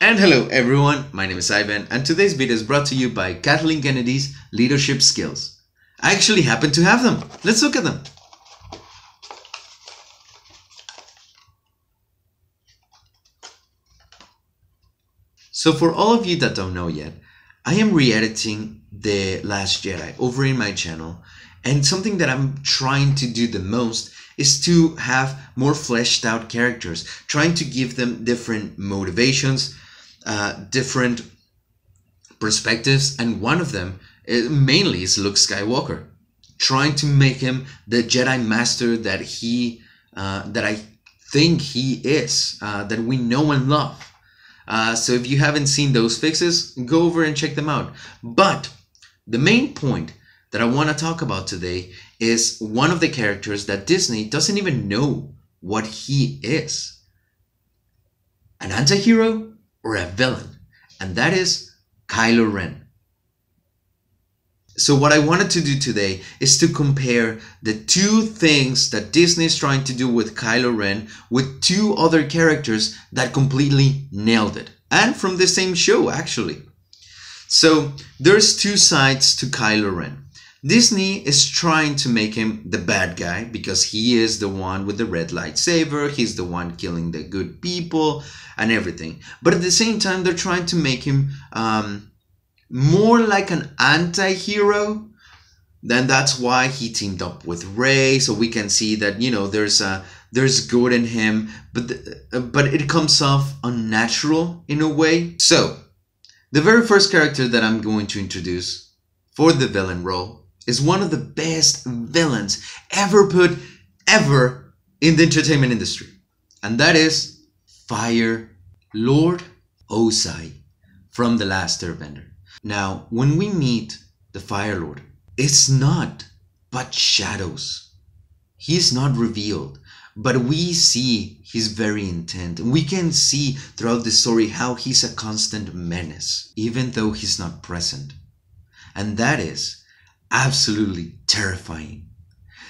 And hello everyone, my name is Ivan and today's video is brought to you by Kathleen Kennedy's leadership skills. I actually happen to have them. Let's look at them. So for all of you that don't know yet, I am re-editing The Last Jedi over in my channel, and something that I'm trying to do the most is to have more fleshed out characters, trying to give them different motivations, different perspectives, and one of them mainly is Luke Skywalker, trying to make him the Jedi Master that I think he is, that we know and love. So if you haven't seen those fixes, go over and check them out. But the main point that I want to talk about today is one of the characters that Disney doesn't even know what he is. An anti-hero or a villain, and that is Kylo Ren. So what I wanted to do today is to compare the two things that Disney is trying to do with Kylo Ren with two other characters that completely nailed it, and from the same show actually. So there's two sides to Kylo Ren. Disney is trying to make him the bad guy because he is the one with the red lightsaber, he's the one killing the good people and everything. But at the same time, they're trying to make him more like an anti-hero. Then that's why he teamed up with Rey, so we can see that, you know, there's good in him, but it comes off unnatural in a way. So the very first character that I'm going to introduce for the villain role is one of the best villains ever put in the entertainment industry, and that is Fire Lord Ozai from The Last Airbender. Now, when we meet the Fire Lord, it's not but shadows. He's not revealed, but we see his very intent. We can see throughout the story how he's a constant menace, even though he's not present. And that is absolutely terrifying.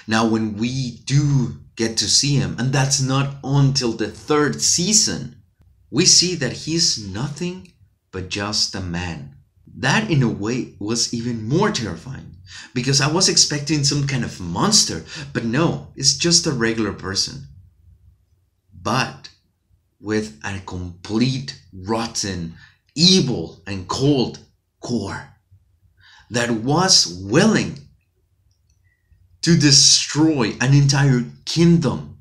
Now, when we do get to see him, and that's not until the third season, we see that he's nothing but just a man. That in a way was even more terrifying, because I was expecting some kind of monster, but no, it's just a regular person. But with a complete, rotten, evil and cold core that was willing to destroy an entire kingdom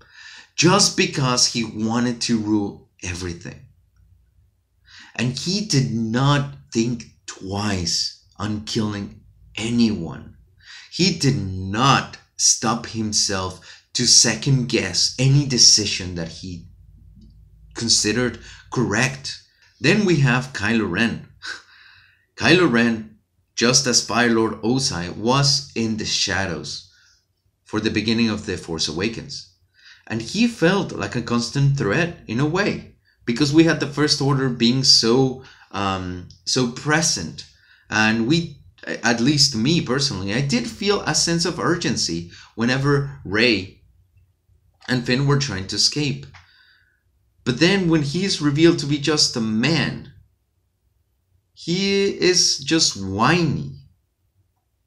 just because he wanted to rule everything. And he did not think twice on killing anyone. He did not stop himself to second guess any decision that he considered correct. Then we have Kylo Ren. Kylo Ren, just as Fire Lord Ozai, was in the shadows for the beginning of The Force Awakens. And he felt like a constant threat in a way, because we had the First Order being so present. And we, at least me personally, I did feel a sense of urgency whenever Rey and Finn were trying to escape. But then when he is revealed to be just a man, he is just whiny.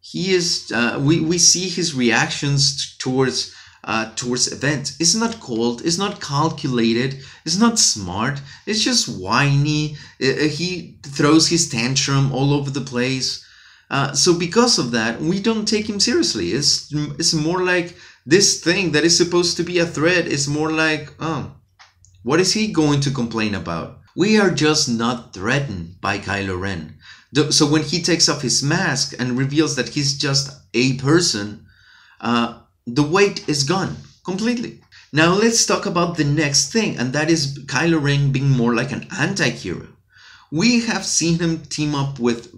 He is. We see his reactions towards events. It's not cold. It's not calculated. It's not smart. It's just whiny. He throws his tantrum all over the place. So because of that, we don't take him seriously. It's more like this thing that is supposed to be a threat. It's more like, oh, what is he going to complain about? We are just not threatened by Kylo Ren. So when he takes off his mask and reveals that he's just a person, the weight is gone completely. Now let's talk about the next thing, and that is Kylo Ren being more like an anti-hero. We have seen him team up with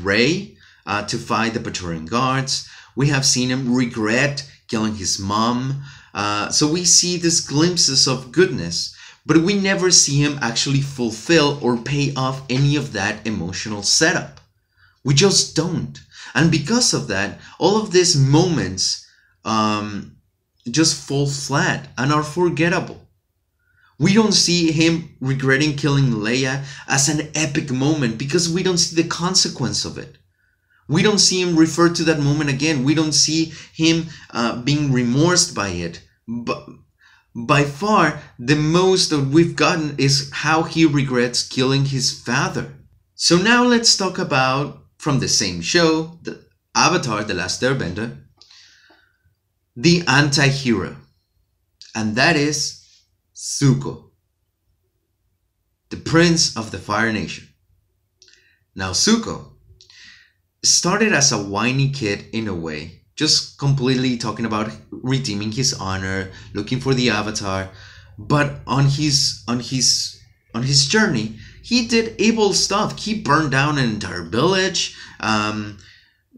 Rey to fight the Praetorian Guards. We have seen him regret killing his mom. So we see these glimpses of goodness, but we never see him actually fulfill or pay off any of that emotional setup. We just don't. And because of that, all of these moments just fall flat and are forgettable. We don't see him regretting killing Leia as an epic moment because we don't see the consequence of it. We don't see him refer to that moment again. We don't see him being remorsed by it. But by far, the most that we've gotten is how he regrets killing his father. So now let's talk about, from the same show, the Avatar, The Last Airbender, the anti-hero. And that is Zuko, the Prince of the Fire Nation. Now Zuko started as a whiny kid in a way, just completely talking about redeeming his honor, looking for the Avatar. But on his journey, he did evil stuff. He burned down an entire village.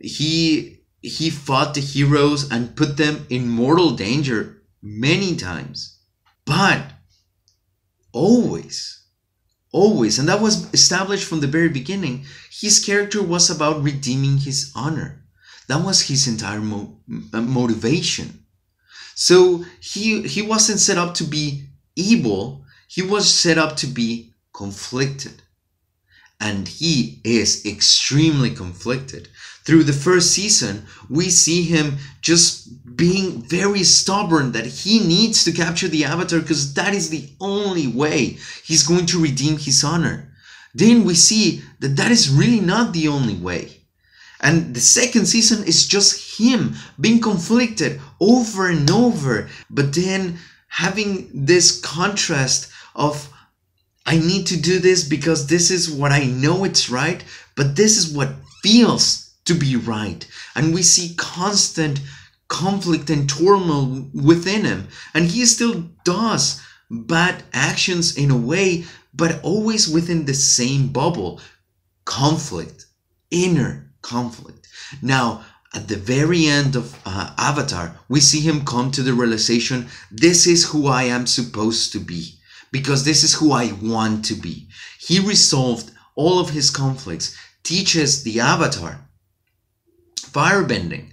He fought the heroes and put them in mortal danger many times. But always, and that was established from the very beginning, his character was about redeeming his honor. That was his entire motivation. So he wasn't set up to be evil. He was set up to be conflicted. And he is extremely conflicted. Through the first season, we see him just being very stubborn that he needs to capture the Avatar because that is the only way he's going to redeem his honor. Then we see that that is really not the only way. And the second season is just him being conflicted over and over, but then having this contrast of, I need to do this because this is what I know it's right, but this is what feels to be right. And we see constant conflict and turmoil within him. And he still does bad actions in a way, but always within the same bubble. Conflict. Inner conflict. Now, at the very end of Avatar, we see him come to the realization, this is who I am supposed to be. Because this is who I want to be. He resolved all of his conflicts, teaches the Avatar firebending,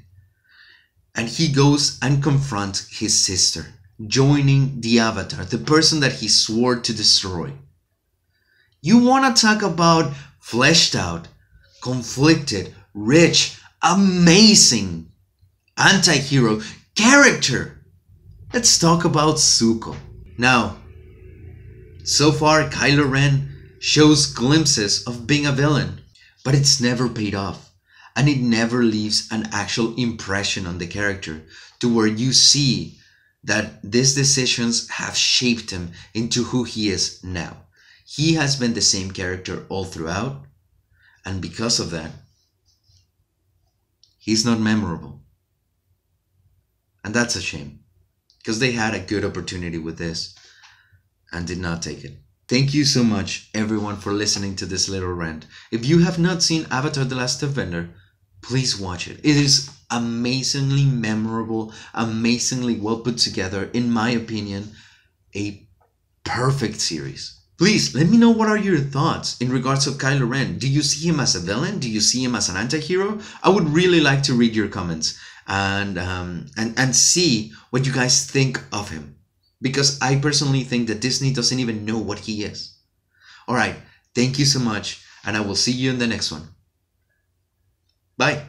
and he goes and confronts his sister, joining the Avatar, the person that he swore to destroy. You want to talk about fleshed out, conflicted, rich, amazing anti-hero character? Let's talk about Zuko. Now, so far, Kylo Ren shows glimpses of being a villain, but it's never paid off. And it never leaves an actual impression on the character to where you see that these decisions have shaped him into who he is now. He has been the same character all throughout, and because of that, he's not memorable. And that's a shame, because they had a good opportunity with this and did not take it. Thank you so much, everyone, for listening to this little rant. If you have not seen Avatar: The Last Airbender, please watch it. It is amazingly memorable, amazingly well put together, in my opinion, a perfect series. Please let me know what are your thoughts in regards of Kylo Ren. Do you see him as a villain? Do you see him as an anti-hero? I would really like to read your comments and see what you guys think of him. Because I personally think that Disney doesn't even know what he is. Alright, thank you so much, and I will see you in the next one. Bye.